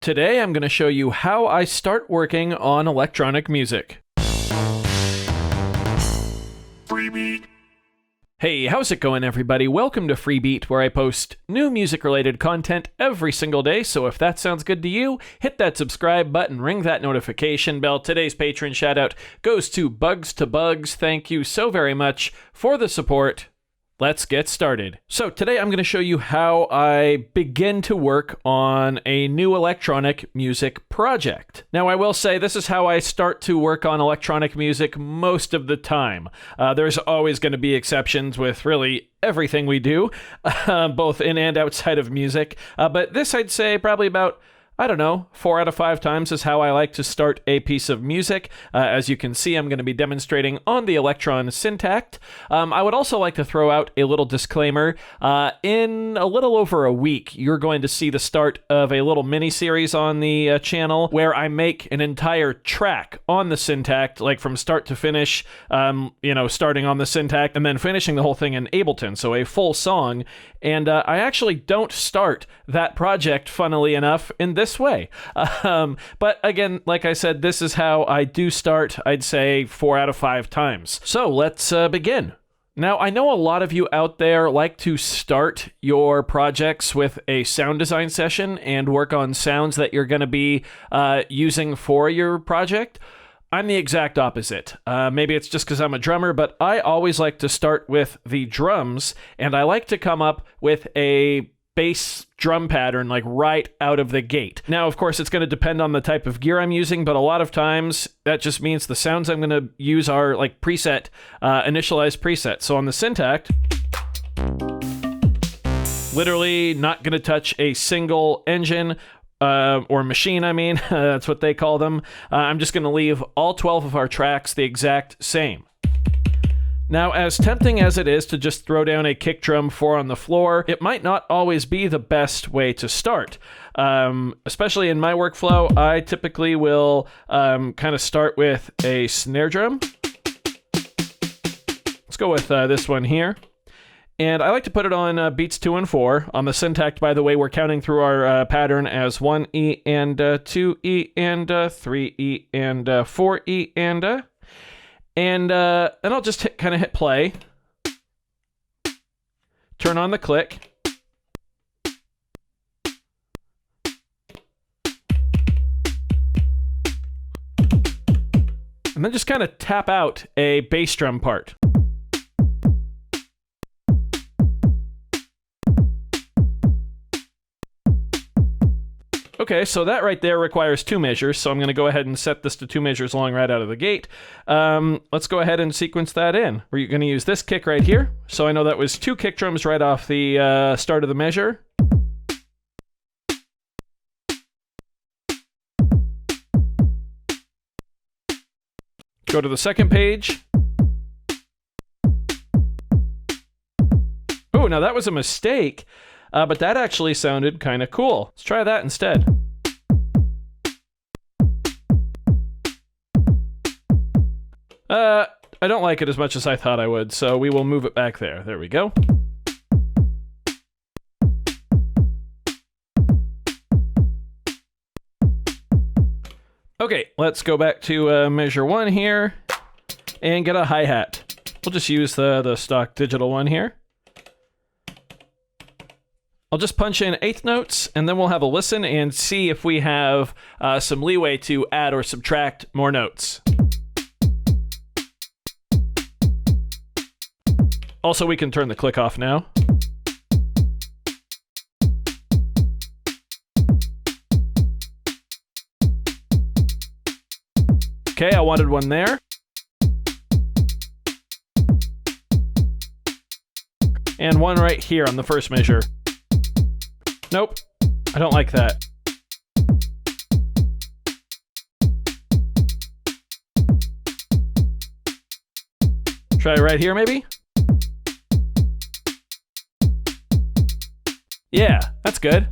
Today I'm going to show you how I start working on electronic music. Freebeat. Hey, how's it going, everybody? Welcome to Freebeat, where I post new music-related content every single day, so if that sounds good to you, hit that subscribe button, ring that notification bell. Today's patron shout-out goes to Bugs to Bugs. Thank you so very much for the support. Let's get started. So today I'm going to show you how I begin to work on a new electronic music project. Now I will say this is how I start to work on electronic music most of the time. There's always going to be exceptions with really everything we do, both in and outside of music. But this I'd say probably about 4 out of 5 times is how I like to start a piece of music. As you can see, I'm going to be demonstrating on the Elektron Syntakt. I would also like to throw out a little disclaimer. In a little over a week, you're going to see the start of a little mini-series on the channel where I make an entire track on the Syntakt, like from start to finish, starting on the Syntakt and then finishing the whole thing in Ableton, so a full song. And I actually don't start that project, funnily enough, in this way. But again, like I said, this is how I do start, I'd say 4 out of 5 times. So let's begin. Now, I know a lot of you out there like to start your projects with a sound design session and work on sounds that you're going to be using for your project. I'm the exact opposite. Maybe it's just because I'm a drummer, but I always like to start with the drums, and I like to come up with a bass drum pattern like right out of the gate. Now, of course, it's going to depend on the type of gear I'm using, but a lot of times that just means the sounds I'm going to use are like preset, initialized presets. So on the Syntakt, literally not going to touch a single engine or machine, that's what they call them. I'm just going to leave all 12 of our tracks the exact same. Now, as tempting as it is to just throw down a kick drum 4 on the floor, it might not always be the best way to start. Especially in my workflow, I typically will kind of start with a snare drum. Let's go with this one here. And I like to put it on beats 2 and 4. On the Syntakt, by the way, we're counting through our pattern as 1E and 2E and 3E and 4E and then I'll just kind of hit play, turn on the click, and then just kind of tap out a bass drum part. Okay, so that right there requires 2 measures, so I'm going to go ahead and set this to 2 measures long right out of the gate. Let's go ahead and sequence that in. We're going to use this kick right here, so I know that was 2 kick drums right off the start of the measure. Go to the second page. Oh, now that was a mistake. But that actually sounded kind of cool. Let's try that instead. I don't like it as much as I thought I would, so we will move it back there. There we go. Okay, let's go back to measure 1 here and get a hi-hat. We'll just use the stock digital one here. I'll just punch in 1/8 notes, and then we'll have a listen and see if we have some leeway to add or subtract more notes. Also, we can turn the click off now. Okay, I wanted one there. And one right here on the first measure. Nope, I don't like that. Try it right here, maybe? Yeah, that's good.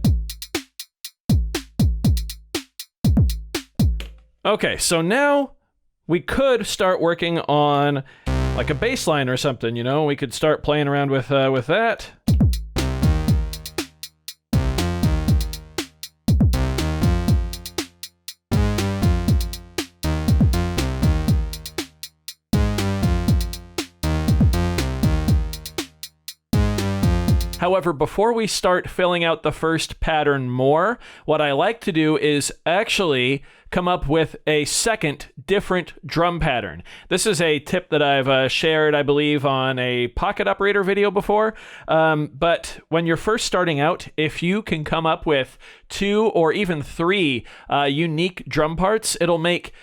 Okay, so now we could start working on like a bass line or something, you know? We could start playing around with that. However, before we start filling out the first pattern more, what I like to do is actually come up with a second different drum pattern. This is a tip that I've shared, I believe, on a pocket operator video before. But when you're first starting out, if you can come up with 2 or even 3 unique drum parts, it'll make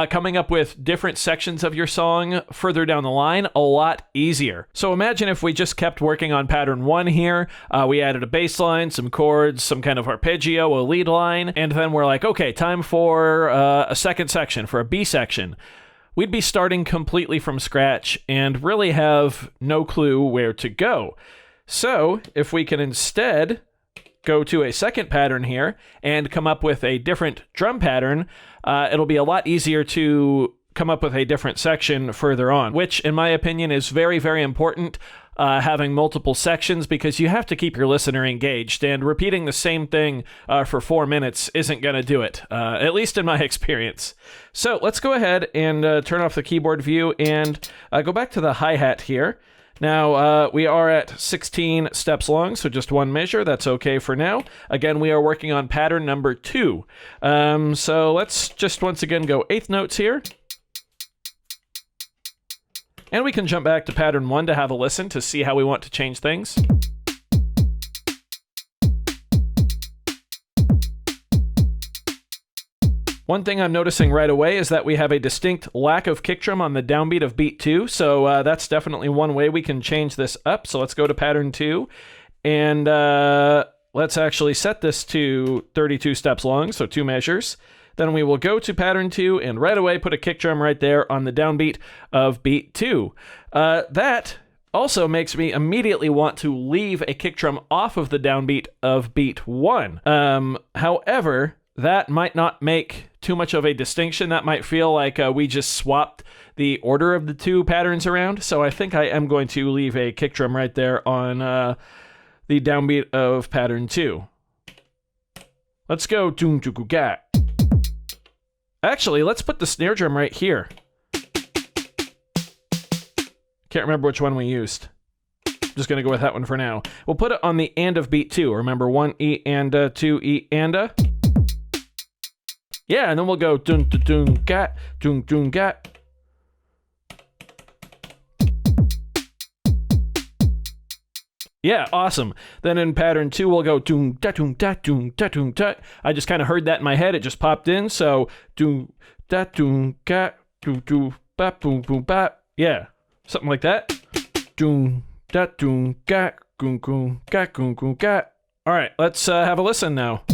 coming up with different sections of your song further down the line a lot easier. So imagine if we just kept working on pattern 1 here. We added a bass line, some chords, some kind of arpeggio, a lead line, and then we're like, okay, time for a second section, for a B section. We'd be starting completely from scratch and really have no clue where to go. So if we can instead go to a second pattern here and come up with a different drum pattern, it'll be a lot easier to come up with a different section further on, which in my opinion is very, very important, having multiple sections, because you have to keep your listener engaged, and repeating the same thing for 4 minutes isn't going to do it, at least in my experience. So let's go ahead and turn off the keyboard view and go back to the hi-hat here. Now, we are at 16 steps long, so just one measure. That's okay for now. Again, we are working on pattern number 2. So let's just once again go 8th notes here. And we can jump back to pattern 1 to have a listen to see how we want to change things. One thing I'm noticing right away is that we have a distinct lack of kick drum on the downbeat of beat 2, so that's definitely one way we can change this up. So let's go to pattern 2, and let's actually set this to 32 steps long, so 2 measures. Then we will go to pattern 2, and right away put a kick drum right there on the downbeat of beat 2. That also makes me immediately want to leave a kick drum off of the downbeat of beat 1. However, that might not make too much of a distinction. That might feel like we just swapped the order of the 2 patterns around. So I think I am going to leave a kick drum right there on the downbeat of pattern 2. Let's go doom juku gat. Actually, let's put the snare drum right here. Can't remember which one we used. Just going to go with that one for now. We'll put it on the and of beat 2. Remember, 1 E and 2 E and a. Yeah, and then we'll go dun dun dun gat, dun dun gat. Yeah, awesome. Then in pattern 2, we'll go dun da dun da dun da dun da. I just kind of heard that in my head. It just popped in. So dun da dun gat, dun dun ba boom boom ba. Yeah, something like that. Dun da dun gat, gun gun gat gun gun gat. All right, let's have a listen now.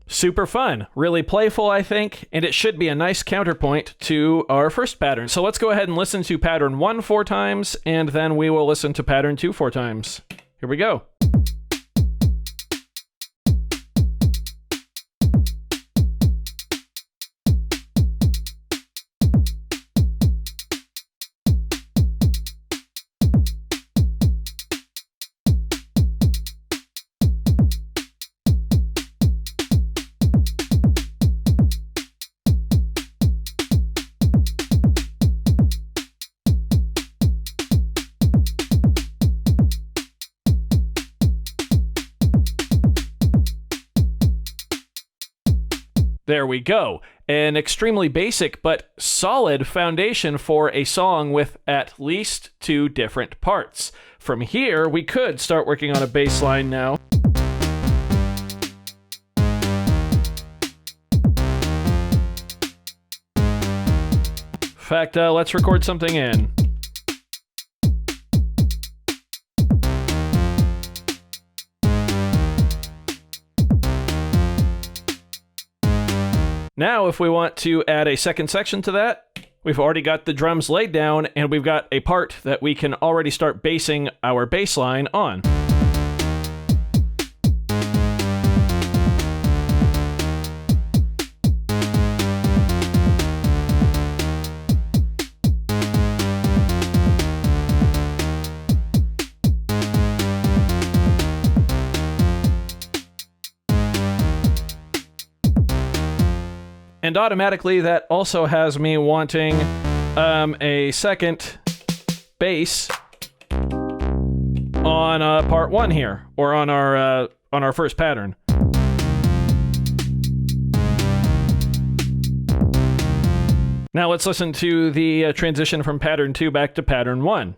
Super fun, really playful, I think, and it should be a nice counterpoint to our first pattern. So let's go ahead and listen to pattern 1 4 times, and then we will listen to pattern 2 4 times. Here we go. There we go. An extremely basic but solid foundation for a song with at least 2 different parts. From here, we could start working on a bass line now. In fact, let's record something in. Now, if we want to add a second section to that, we've already got the drums laid down, and we've got a part that we can already start basing our bass line on. And automatically that also has me wanting a second bass on part 1 here, or on our first pattern. Now let's listen to the transition from pattern 2 back to pattern 1.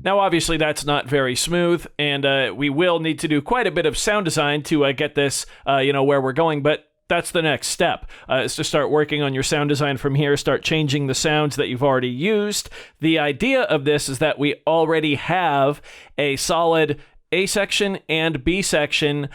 Now, obviously, that's not very smooth, and we will need to do quite a bit of sound design to get this, where we're going, but that's the next step, is to start working on your sound design from here, start changing the sounds that you've already used. The idea of this is that we already have a solid A section and B section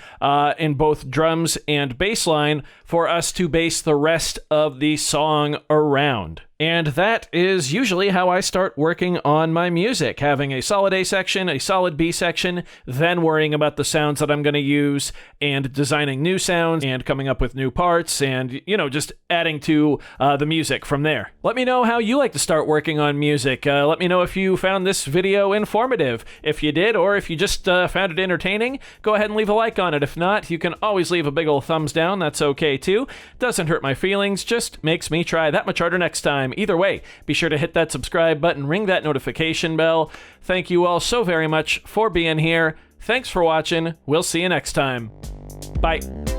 in both drums and bass line for us to base the rest of the song around. And that is usually how I start working on my music, having a solid A section, a solid B section, then worrying about the sounds that I'm going to use and designing new sounds and coming up with new parts and, just adding to the music from there. Let me know how you like to start working on music. Let me know if you found this video informative. If you did, or if you just found it entertaining, go ahead and leave a like on it. If not, you can always leave a big ol' thumbs down. That's okay too. Doesn't hurt my feelings, just makes me try that much harder next time. Either way, be sure to hit that subscribe button, ring that notification bell. Thank you all so very much for being here. Thanks for watching. We'll see you next time. Bye.